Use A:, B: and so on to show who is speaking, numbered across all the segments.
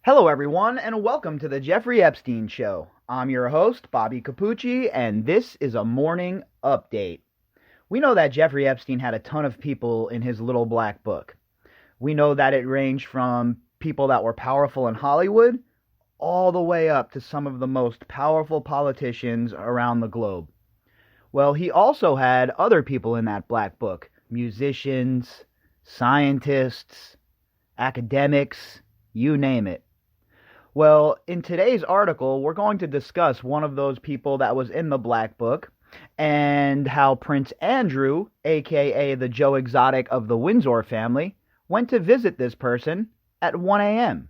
A: Hello, everyone, and welcome to the Jeffrey Epstein Show. I'm your host, Bobbycapucci, and this is a morning update. We know that Jeffrey Epstein had a ton of people in his little black book. We know that it ranged from people that were powerful in Hollywood all the way up to some of the most powerful politicians around the globe. Well, he also had other people in that black book: musicians, scientists, academics, you name it. Well, in today's article, we're going to discuss one of those people that was in the Black Book and how Prince Andrew, aka the Joe Exotic of the Windsor family, went to visit this person at 1 a.m.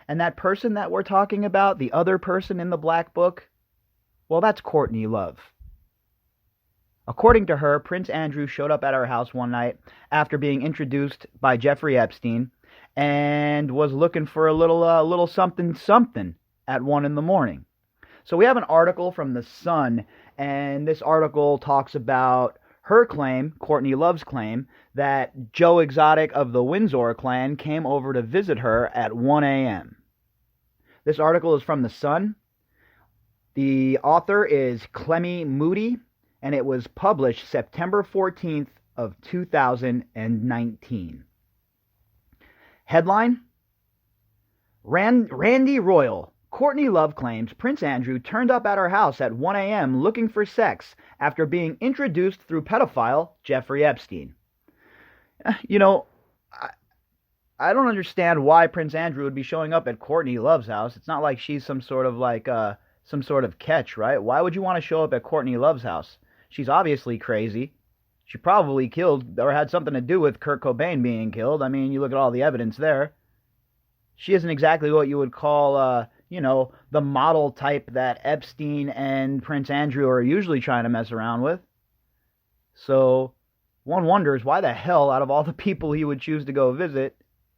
A: And that person that we're talking about, the other person in the Black Book, well, that's Courtney Love. According to her, Prince Andrew showed up at her house one night after being introduced by Jeffrey Epstein and was looking for a little something at 1 in the morning. So we have an article from The Sun, and this article talks about her claim, Courtney Love's claim, that Joe Exotic of the Windsor clan came over to visit her at 1 a.m. This article is from The Sun. The author is Clemmy Moody, and it was published September 14th of 2019. Headline: Randy Royal. Courtney Love claims Prince Andrew turned up at her house at 1 a.m. looking for sex after being introduced through pedophile Jeffrey Epstein. You know, I don't understand why Prince Andrew would be showing up at Courtney Love's house. It's not like she's some sort of catch, right? Why would you want to show up at Courtney Love's house? She's obviously crazy. She probably killed or had something to do with Kurt Cobain being killed. I mean, you look at all the evidence there. She isn't exactly what you would call, the model type that Epstein and Prince Andrew are usually trying to mess around with. So one wonders why the hell, out of all the people he would choose to go visit,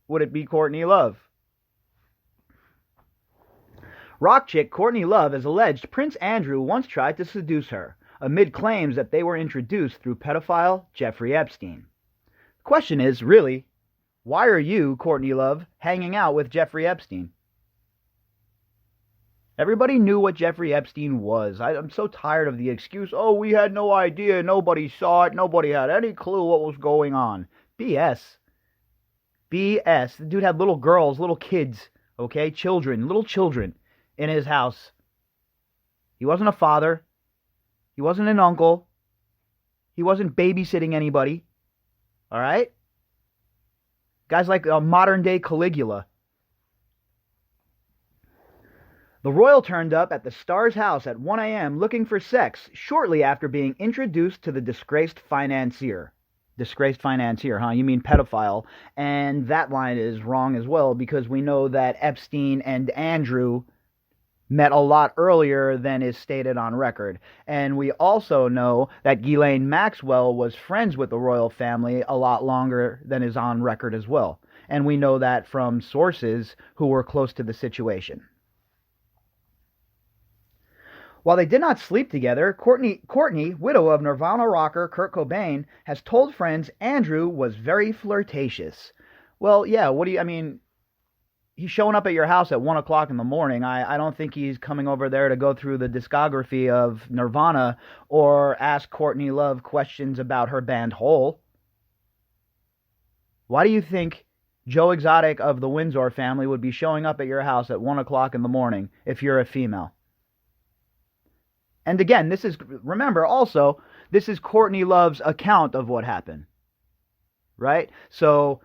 A: would it be Courtney Love? Rock chick Courtney Love has alleged Prince Andrew once tried to seduce her, amid claims that they were introduced through pedophile Jeffrey Epstein. The question is, really, why are you, Courtney Love, hanging out with Jeffrey Epstein? Everybody knew what Jeffrey Epstein was. I'm so tired of the excuse, oh, we had no idea, nobody saw it, nobody had any clue what was going on. BS. BS. The dude had little girls, little kids, okay, little children in his house. He wasn't a father. He wasn't an uncle. He wasn't babysitting anybody. All right? Guys like a modern-day Caligula. The royal turned up at the star's house at 1 a.m. looking for sex shortly after being introduced to the disgraced financier. Disgraced financier, huh? You mean pedophile. And that line is wrong as well, because we know that Epstein and Andrew met a lot earlier than is stated on record. And we also know that Ghislaine Maxwell was friends with the royal family a lot longer than is on record as well. And we know that from sources who were close to the situation. While they did not sleep together, Courtney, widow of Nirvana rocker Kurt Cobain, has told friends Andrew was very flirtatious. Well, yeah, he's showing up at your house at 1 o'clock in the morning. I don't think he's coming over there to go through the discography of Nirvana or ask Courtney Love questions about her band Hole. Why do you think Joe Exotic of the Windsor family would be showing up at your house at 1 o'clock in the morning if you're a female? And again, this is Courtney Love's account of what happened. Right? So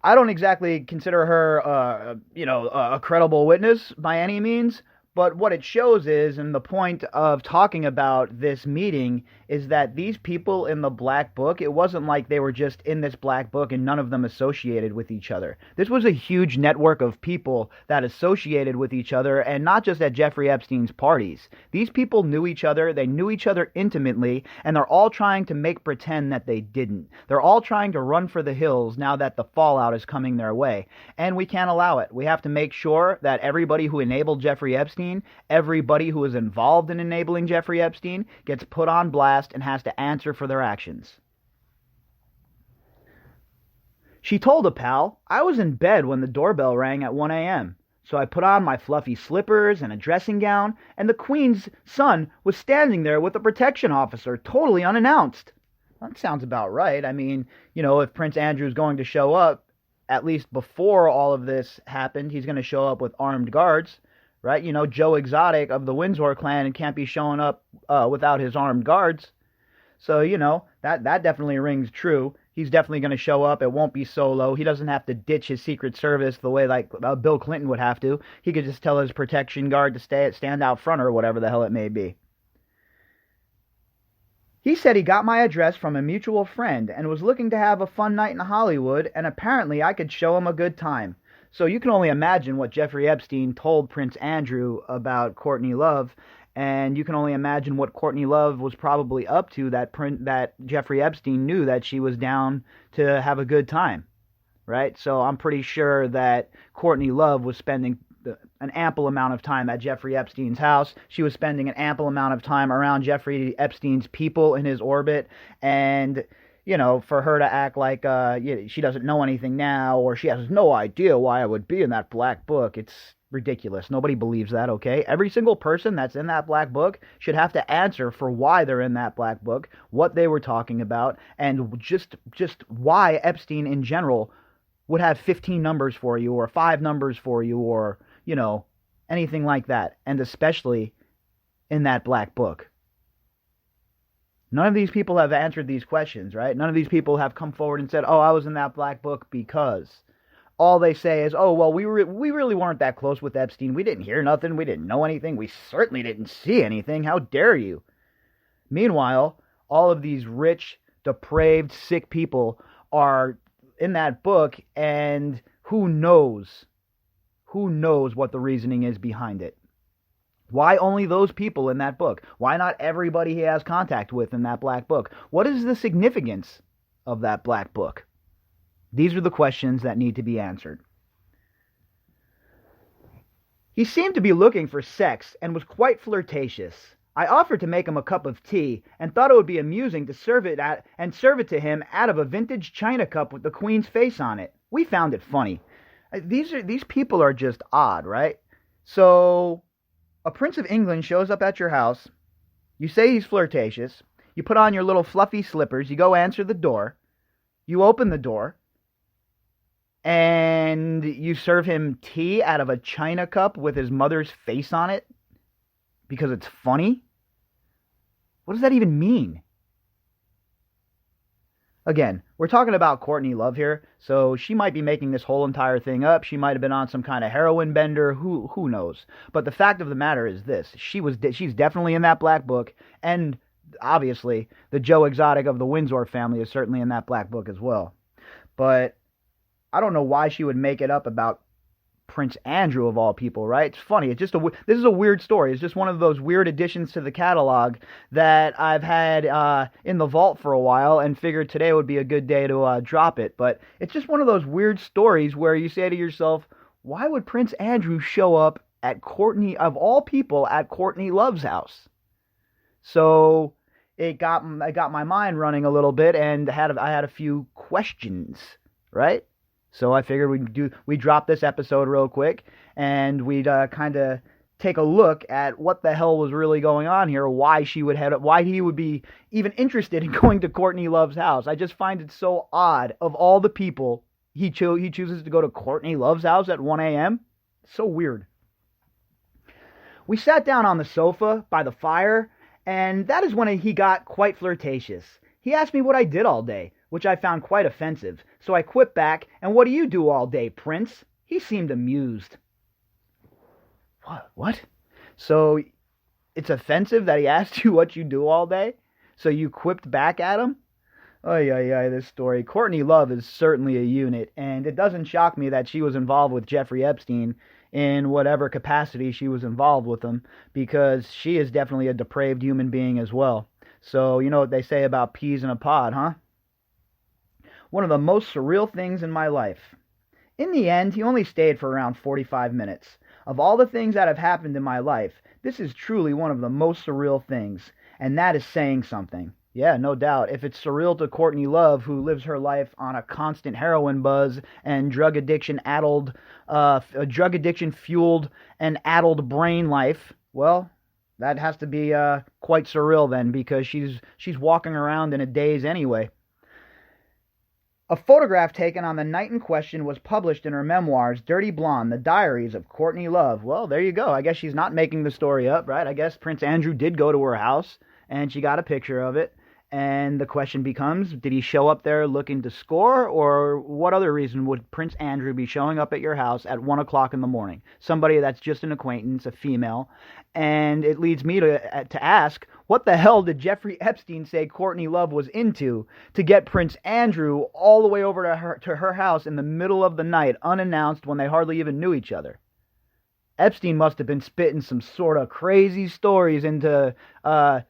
A: I don't exactly consider her, a credible witness by any means, but what it shows is, and the point of talking about this meeting, is that these people in the Black Book, it wasn't like they were just in this Black Book and none of them associated with each other. This was a huge network of people that associated with each other, and not just at Jeffrey Epstein's parties. These people knew each other, they knew each other intimately, and they're all trying to make pretend that they didn't. They're all trying to run for the hills now that the fallout is coming their way. And we can't allow it. We have to make sure that everybody who enabled Jeffrey Epstein, everybody who is involved in enabling Jeffrey Epstein, gets put on blast and has to answer for their actions. She told a pal, "I was in bed when the doorbell rang at 1 a.m. So I put on my fluffy slippers and a dressing gown, and the Queen's son was standing there with a protection officer, totally unannounced. That sounds about right. I mean, if Prince Andrew's going to show up, at least before all of this happened, he's going to show up with armed guards, right? Joe Exotic of the Windsor clan can't be showing up without his armed guards. So, that definitely rings true. He's definitely going to show up. It won't be solo. He doesn't have to ditch his Secret Service the way like Bill Clinton would have to. He could just tell his protection guard to stand out front or whatever the hell it may be. He said he got my address from a mutual friend and was looking to have a fun night in Hollywood, and apparently I could show him a good time. So you can only imagine what Jeffrey Epstein told Prince Andrew about Courtney Love, and you can only imagine what Courtney Love was probably up to that Jeffrey Epstein knew that she was down to have a good time, right? So I'm pretty sure that Courtney Love was spending an ample amount of time at Jeffrey Epstein's house. She was spending an ample amount of time around Jeffrey Epstein's people in his orbit, and for her to act like she doesn't know anything now, or she has no idea why I would be in that black book, it's ridiculous. Nobody believes that, okay? Every single person that's in that black book should have to answer for why they're in that black book, what they were talking about, and just why Epstein in general would have 15 numbers for you, or 5 numbers for you, or, anything like that, and especially in that black book. None of these people have answered these questions, right? None of these people have come forward and said, oh, I was in that black book because. All they say is, oh, well, we really weren't that close with Epstein. We didn't hear nothing. We didn't know anything. We certainly didn't see anything. How dare you? Meanwhile, all of these rich, depraved, sick people are in that book, and who knows what the reasoning is behind it. Why only those people in that book? Why not everybody he has contact with in that black book? What is the significance of that black book? These are the questions that need to be answered. He seemed to be looking for sex and was quite flirtatious. I offered to make him a cup of tea and thought it would be amusing to serve it to him out of a vintage china cup with the Queen's face on it. We found it funny. These people are just odd, right? So a Prince of England shows up at your house. You say he's flirtatious. You put on your little fluffy slippers. You go answer the door. You open the door. And you serve him tea out of a china cup with his mother's face on it because it's funny? What does that even mean? Again, we're talking about Courtney Love here, so she might be making this whole entire thing up. She might have been on some kind of heroin bender. Who knows? But the fact of the matter is this: she's definitely in that black book, and obviously the Joe Exotic of the Windsor family is certainly in that black book as well. But I don't know why she would make it up about Prince Andrew of all people, right? It's funny. This is a weird story. It's just one of those weird additions to the catalog that I've had in the vault for a while and figured today would be a good day to drop it. But it's just one of those weird stories where you say to yourself, why would Prince Andrew show up at Courtney, of all people, at Courtney Love's house? So it got my mind running a little bit, and I had a few questions, right? So I figured we'd drop this episode real quick, and we'd kind of take a look at what the hell was really going on here, why he would be even interested in going to Courtney Love's house. I just find it so odd. Of all the people, he chooses to go to Courtney Love's house at 1 a.m. So weird. We sat down on the sofa by the fire, and that is when he got quite flirtatious. He asked me what I did all day, which I found quite offensive, so I quipped back, "And what do you do all day, Prince?" He seemed amused. What? So it's offensive that he asked you what you do all day? So you quipped back at him? This story. Courtney Love is certainly a unit, and it doesn't shock me that she was involved with Jeffrey Epstein in whatever capacity she was involved with him, because she is definitely a depraved human being as well. So you know what they say about peas in a pod, huh? One of the most surreal things in my life. In the end, he only stayed for around 45 minutes. Of all the things that have happened in my life, this is truly one of the most surreal things, and that is saying something. Yeah, no doubt. If it's surreal to Courtney Love, who lives her life on a constant heroin buzz and drug addiction fueled and addled brain life, well, that has to be quite surreal then, because she's walking around in a daze anyway. A photograph taken on the night in question was published in her memoirs, Dirty Blonde, The Diaries of Courtney Love. Well, there you go. I guess she's not making the story up, right? I guess Prince Andrew did go to her house, and she got a picture of it. And the question becomes, did he show up there looking to score, or what other reason would Prince Andrew be showing up at your house at 1 o'clock in the morning? Somebody that's just an acquaintance, a female. And it leads me to ask, what the hell did Jeffrey Epstein say Courtney Love was into to get Prince Andrew all the way over to her house in the middle of the night, unannounced, when they hardly even knew each other? Epstein must have been spitting some sort of crazy stories into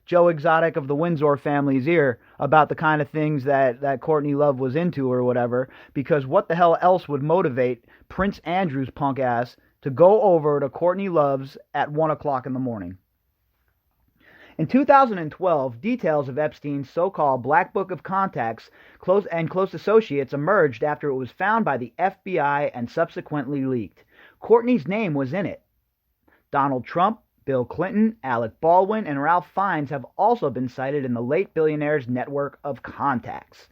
A: Joe Exotic of the Windsor family's ear about the kind of things that Courtney Love was into or whatever, because what the hell else would motivate Prince Andrew's punk ass to go over to Courtney Love's at 1 o'clock in the morning? In 2012, details of Epstein's so-called Black Book of Contacts close associates emerged after it was found by the FBI and subsequently leaked. Courtney's name was in it. Donald Trump, Bill Clinton, Alec Baldwin, and Ralph Fiennes have also been cited in the late billionaire's network of contacts.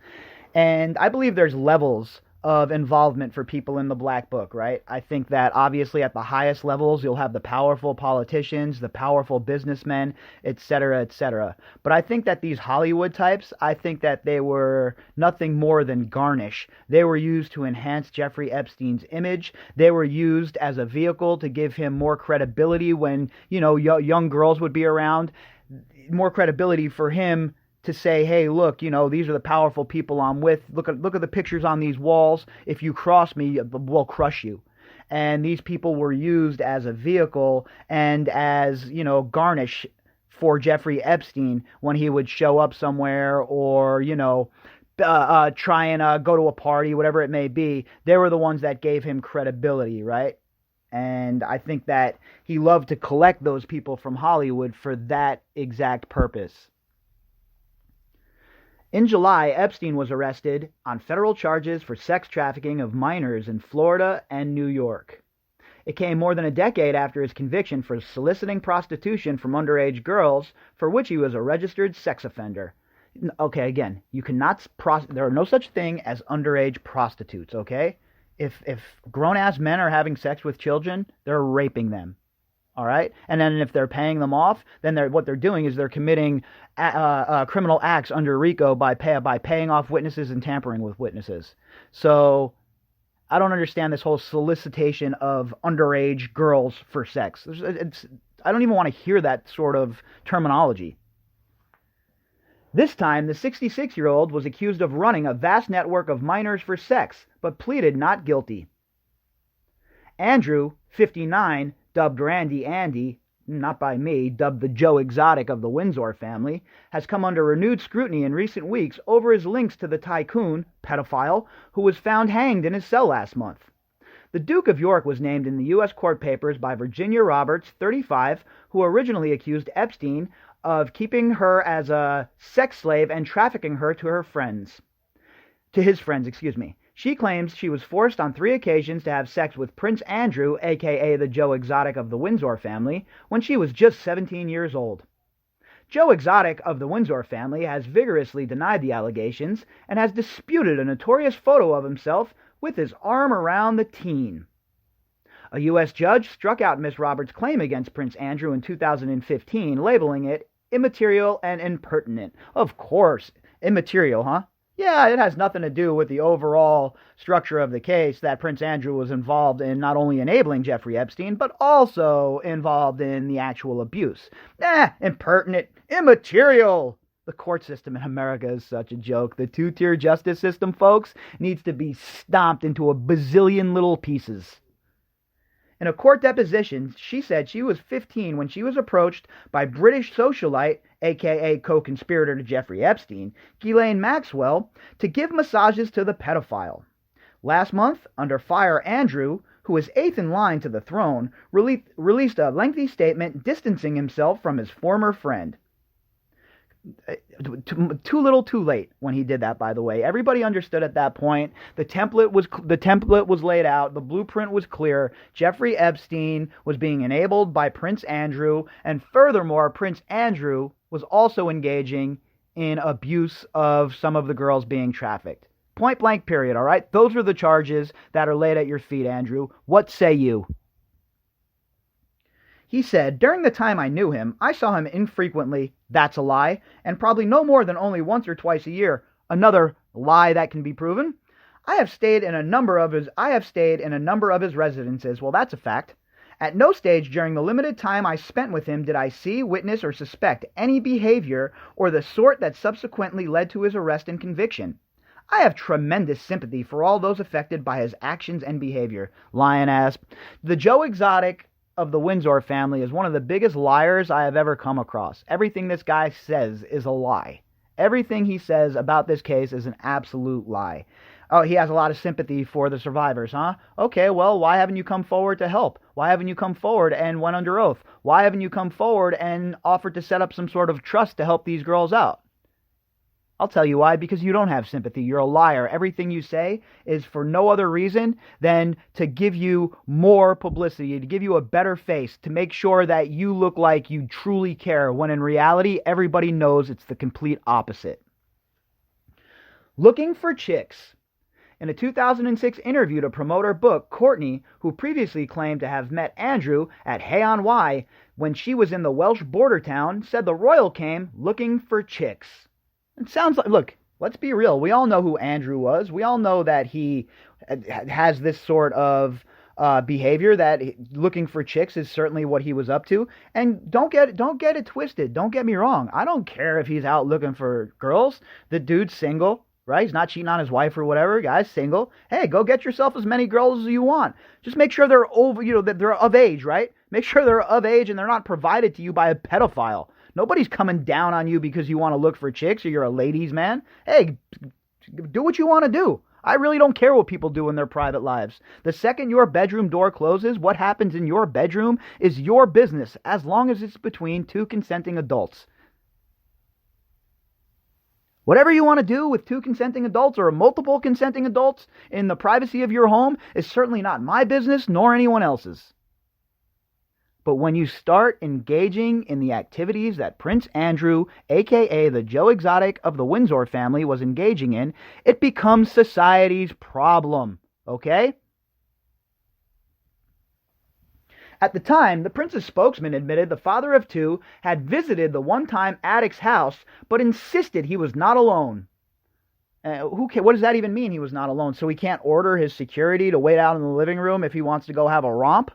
A: And I believe there's levels of involvement for people in the Black Book, right? I think that obviously at the highest levels, you'll have the powerful politicians, the powerful businessmen, etc., etc. But I think that these Hollywood types, I think that they were nothing more than garnish. They were used to enhance Jeffrey Epstein's image. They were used as a vehicle to give him more credibility when, young girls would be around. More credibility for him to say, hey, look, these are the powerful people I'm with. Look at the pictures on these walls. If you cross me, we'll crush you. And these people were used as a vehicle and as, garnish for Jeffrey Epstein when he would show up somewhere or, try and go to a party, whatever it may be. They were the ones that gave him credibility, right? And I think that he loved to collect those people from Hollywood for that exact purpose. In July, Epstein was arrested on federal charges for sex trafficking of minors in Florida and New York. It came more than a decade after his conviction for soliciting prostitution from underage girls, for which he was a registered sex offender. Okay, again, there are no such thing as underage prostitutes, okay? If grown-ass men are having sex with children, they're raping them. All right, and then if they're paying them off, then what they're doing is they're committing criminal acts under RICO by paying off witnesses and tampering with witnesses. So I don't understand this whole solicitation of underage girls for sex. I don't even want to hear that sort of terminology. This time, the 66-year-old was accused of running a vast network of minors for sex, but pleaded not guilty. Andrew, 59, dubbed Randy Andy, not by me, dubbed the Joe Exotic of the Windsor family, has come under renewed scrutiny in recent weeks over his links to the tycoon, pedophile, who was found hanged in his cell last month. The Duke of York was named in the U.S. court papers by Virginia Roberts, 35, who originally accused Epstein of keeping her as a sex slave and trafficking her to his friends. She claims she was forced on 3 occasions to have sex with Prince Andrew, a.k.a. the Joe Exotic of the Windsor family, when she was just 17 years old. Joe Exotic of the Windsor family has vigorously denied the allegations and has disputed a notorious photo of himself with his arm around the teen. A U.S. judge struck out Miss Roberts' claim against Prince Andrew in 2015, labeling it immaterial and impertinent. Of course, immaterial, huh? Yeah, it has nothing to do with the overall structure of the case that Prince Andrew was involved in not only enabling Jeffrey Epstein, but also involved in the actual abuse. Impertinent, immaterial. The court system in America is such a joke. The two-tier justice system, folks, needs to be stomped into a bazillion little pieces. In a court deposition, she said she was 15 when she was approached by British socialite, a.k.a. co-conspirator to Jeffrey Epstein, Ghislaine Maxwell, to give massages to the pedophile. Last month, under fire, Andrew, who was 8th in line to the throne, released a lengthy statement distancing himself from his former friend. Too little, too late when he did that. By the way, everybody understood at that point. The template was laid out. The blueprint was clear. Jeffrey Epstein was being enabled by Prince Andrew, and furthermore, Prince Andrew was also engaging in abuse of some of the girls being trafficked. Point blank. Period. All right. Those are the charges that are laid at your feet, Andrew. What say you? He said, during the time I knew him, I saw him infrequently. That's a lie. And probably no more than only once or twice a year. Another lie that can be proven. I have stayed in a number of his residences. Well, that's a fact. At no stage during the limited time I spent with him did I see, witness, or suspect any behavior or the sort that subsequently led to his arrest and conviction. I have tremendous sympathy for all those affected by his actions and behavior. Lion ass. The Joe Exotic of the Windsor family is one of the biggest liars I have ever come across. Everything this guy says is a lie. Everything he says about this case is an absolute lie. Oh, he has a lot of sympathy for the survivors, huh? Okay, well, why haven't you come forward to help? Why haven't you come forward and went under oath? Why haven't you come forward and offered to set up some sort of trust to help these girls out? I'll tell you why, because you don't have sympathy. You're a liar. Everything you say is for no other reason than to give you more publicity, to give you a better face, to make sure that you look like you truly care, when in reality, everybody knows it's the complete opposite. Looking for chicks. In a 2006 interview to promote her book, Courtney, who previously claimed to have met Andrew at Hay on Wye when she was in the Welsh border town, said the royal came looking for chicks. It sounds like, look, let's be real. We all know who Andrew was. We all know that he has this sort of behavior, that looking for chicks is certainly what he was up to. And don't get it twisted. Don't get me wrong. I don't care if he's out looking for girls. The dude's single, right? He's not cheating on his wife or whatever. Guy's single. Hey, go get yourself as many girls as you want. Just make sure they're that they're of age, right? Make sure they're of age and they're not provided to you by a pedophile. Nobody's coming down on you because you want to look for chicks or you're a ladies' man. Hey, do what you want to do. I really don't care what people do in their private lives. The second your bedroom door closes, what happens in your bedroom is your business, as long as it's between two consenting adults. Whatever you want to do with two consenting adults or multiple consenting adults in the privacy of your home is certainly not my business nor anyone else's. But when you start engaging in the activities that Prince Andrew, a.k.a. the Joe Exotic of the Windsor family, was engaging in, it becomes society's problem, okay? At the time, the prince's spokesman admitted the father of two had visited the one-time addict's house, but insisted he was not alone. What does that even mean, he was not alone? So he can't order his security to wait out in the living room if he wants to go have a romp?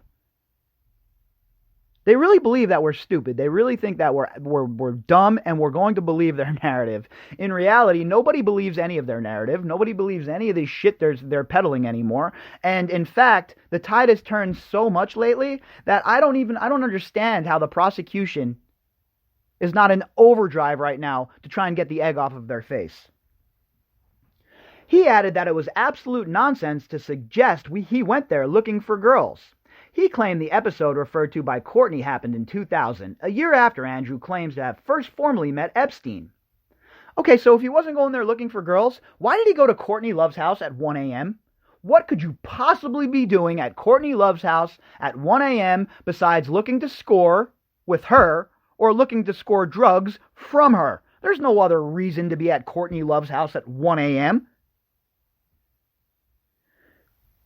A: They really believe that we're stupid. They really think that we're dumb and we're going to believe their narrative. In reality, nobody believes any of their narrative. Nobody believes any of this shit they're peddling anymore. And in fact, the tide has turned so much lately that I don't understand how the prosecution is not in overdrive right now to try and get the egg off of their face. He added that it was absolute nonsense to suggest he went there looking for girls. He claimed the episode referred to by Courtney happened in 2000, a year after Andrew claims to have first formally met Epstein. Okay, so if he wasn't going there looking for girls, why did he go to Courtney Love's house at 1 a.m.? What could you possibly be doing at Courtney Love's house at 1 a.m. besides looking to score with her or looking to score drugs from her? There's no other reason to be at Courtney Love's house at 1 a.m.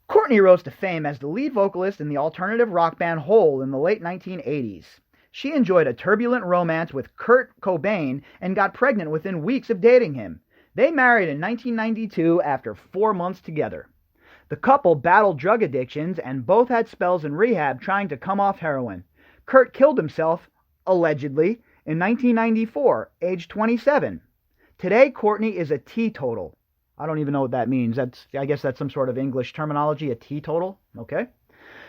A: Courtney rose to fame as the lead vocalist in the alternative rock band Hole in the late 1980s. She enjoyed a turbulent romance with Kurt Cobain and got pregnant within weeks of dating him. They married in 1992 after 4 months together. The couple battled drug addictions and both had spells in rehab trying to come off heroin. Kurt killed himself, allegedly, in 1994, age 27. Today, Courtney is a teetotal. I don't even know what that means. I guess that's some sort of English terminology, a teetotal. Okay.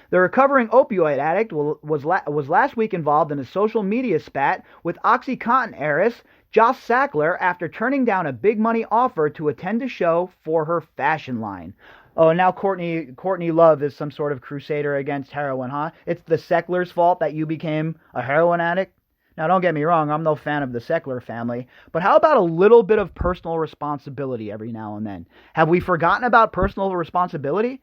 A: The recovering opioid addict was last week involved in a social media spat with OxyContin heiress Joss Sackler after turning down a big money offer to attend a show for her fashion line. Oh, now Courtney Love is some sort of crusader against heroin, huh? It's the Sacklers' fault that you became a heroin addict? Now, don't get me wrong, I'm no fan of the Seckler family, but how about a little bit of personal responsibility every now and then? Have we forgotten about personal responsibility?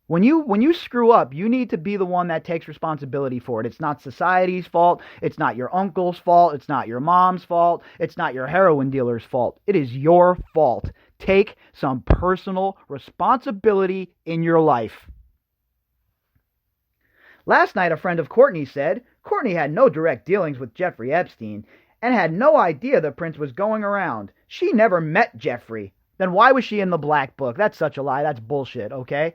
A: When you screw up, you need to be the one that takes responsibility for it. It's not society's fault. It's not your uncle's fault. It's not your mom's fault. It's not your heroin dealer's fault. It is your fault. Take some personal responsibility in your life. Last night, a friend of Courtney said Courtney had no direct dealings with Jeffrey Epstein and had no idea the prince was going around. She never met Jeffrey. Then why was she in the black book? That's such a lie. That's bullshit, okay?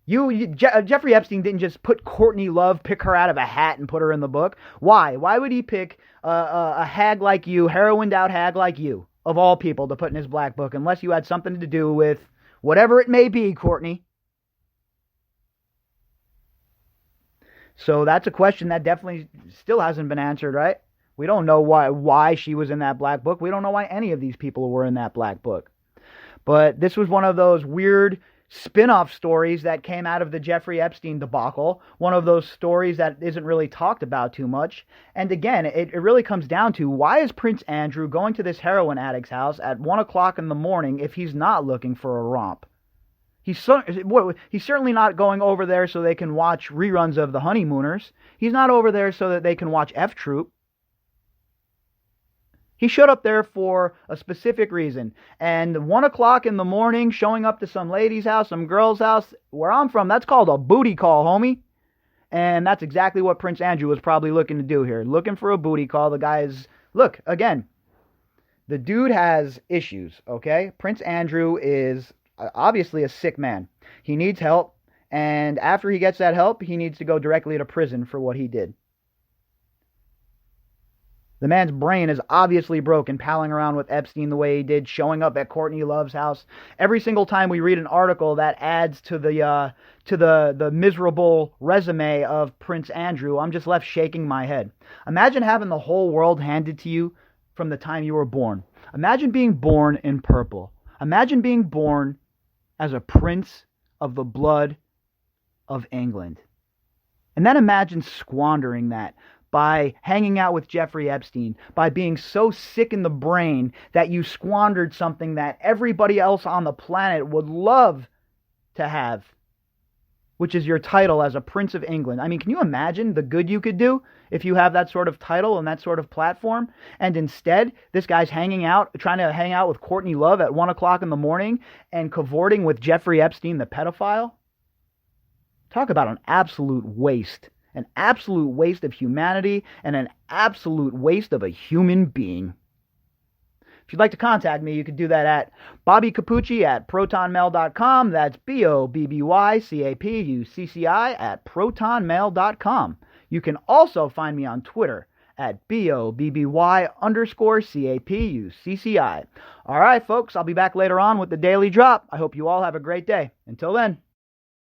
A: Jeffrey Epstein didn't just put Courtney Love, pick her out of a hat and put her in the book. Why? Why would he pick a hag like you, heroined out hag like you, of all people, to put in his black book, unless you had something to do with whatever it may be, Courtney? So that's a question that definitely still hasn't been answered, right? We don't know why she was in that black book. We don't know why any of these people were in that black book. But this was one of those weird spin-off stories that came out of the Jeffrey Epstein debacle, one of those stories that isn't really talked about too much. And again, it really comes down to, why is Prince Andrew going to this heroin addict's house at 1 o'clock in the morning if he's not looking for a romp? He's certainly not going over there so they can watch reruns of The Honeymooners. He's not over there so that they can watch F Troop. He showed up there for a specific reason. And 1 o'clock in the morning, showing up to some lady's house, some girl's house, where I'm from, that's called a booty call, homie. And that's exactly what Prince Andrew was probably looking to do here. Looking for a booty call. The guy is... Look, again, the dude has issues, okay? Prince Andrew is obviously a sick man. He needs help. And after he gets that help, he needs to go directly to prison for what he did. The man's brain is obviously broken, palling around with Epstein the way he did, showing up at Courtney Love's house. Every single time we read an article that adds to the miserable resume of Prince Andrew, I'm just left shaking my head. Imagine having the whole world handed to you from the time you were born. Imagine being born in purple. Imagine being born as a prince of the blood of England. And then imagine squandering that by hanging out with Jeffrey Epstein, by being so sick in the brain that you squandered something that everybody else on the planet would love to have, which is your title as a Prince of England. I mean, can you imagine the good you could do if you have that sort of title and that sort of platform? And instead, this guy's trying to hang out with Courtney Love at 1 o'clock in the morning and cavorting with Jeffrey Epstein, the pedophile? Talk about an absolute waste. An absolute waste of humanity and an absolute waste of a human being. If you'd like to contact me, you can do that at Bobbycapucci at protonmail.com. That's BOBBYCAPUCCI at protonmail.com. You can also find me on Twitter at BOBBY_CAPUCCI. All right, folks, I'll be back later on with the Daily Drop. I hope you all have a great day. Until then.